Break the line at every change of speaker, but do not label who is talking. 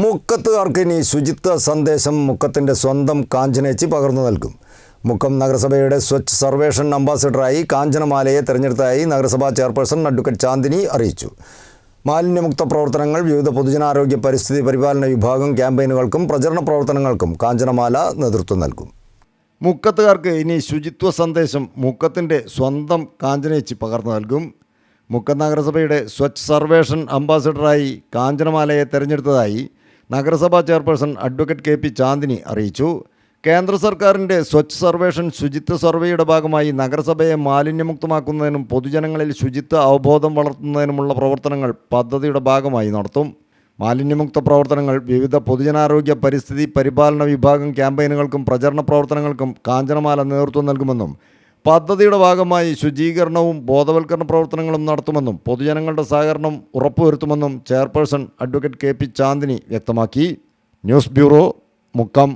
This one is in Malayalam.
മുക്കത്തുകാർക്ക് ഇനി ശുചിത്വ സന്ദേശം മുക്കത്തിൻ്റെ സ്വന്തം കാഞ്ചനേച്ചി പകർന്നു നൽകും. മുക്കം നഗരസഭയുടെ സ്വച്ഛ് സർവേഷൻ അംബാസിഡറായി കാഞ്ചനമാലയെ തെരഞ്ഞെടുത്തതായി നഗരസഭാ ചെയർപേഴ്സൺ അഡ്വക്കേറ്റ് ചാന്ദിനി അറിയിച്ചു. മാലിന്യമുക്ത പ്രവർത്തനങ്ങൾ, വിവിധ പൊതുജനാരോഗ്യ പരിസ്ഥിതി പരിപാലന വിഭാഗം ക്യാമ്പയിനുകൾക്കും പ്രചരണ പ്രവർത്തനങ്ങൾക്കും കാഞ്ചനമാല നേതൃത്വം നൽകും. മുക്കത്തുകാർക്ക് ഇനി ശുചിത്വ സന്ദേശം മുക്കത്തിൻ്റെ സ്വന്തം കാഞ്ചനേച്ചി പകർന്നു നൽകും. മുക്കം നഗരസഭയുടെ സ്വച്ഛ് സർവേഷൻ അംബാസിഡറായി കാഞ്ചനമാലയെ തെരഞ്ഞെടുത്തതായി നഗരസഭാ ചെയർപേഴ്സൺ അഡ്വക്കേറ്റ് കെ.പി. ചാന്ദിനി അറിയിച്ചു. കേന്ദ്ര സർക്കാരിൻ്റെ സ്വച്ഛ് സർവേഷൻ ശുചിത്വ സർവേയുടെ ഭാഗമായി നഗരസഭയെ മാലിന്യമുക്തമാക്കുന്നതിനും പൊതുജനങ്ങളിൽ ശുചിത്വ അവബോധം വളർത്തുന്നതിനുമുള്ള പ്രവർത്തനങ്ങൾ പദ്ധതിയുടെ ഭാഗമായി നടത്തും. മാലിന്യമുക്ത പ്രവർത്തനങ്ങൾ, വിവിധ പൊതുജനാരോഗ്യ പരിസ്ഥിതി പരിപാലന വിഭാഗം ക്യാമ്പയിനുകൾക്കും പ്രചരണ പ്രവർത്തനങ്ങൾക്കും കാഞ്ചനമാല നേതൃത്വം നൽകുമെന്നും പദ്ധതിയുടെ ഭാഗമായി ശുചീകരണവും ബോധവൽക്കരണ പ്രവർത്തനങ്ങളും നടത്തുമെന്നും പൊതുജനങ്ങളുടെ സഹകരണം ഉറപ്പുവരുത്തുമെന്നും ചെയർപേഴ്സൺ അഡ്വക്കേറ്റ് കെ.പി. ചാന്ദിനി വ്യക്തമാക്കി. News bureau, Mukkam.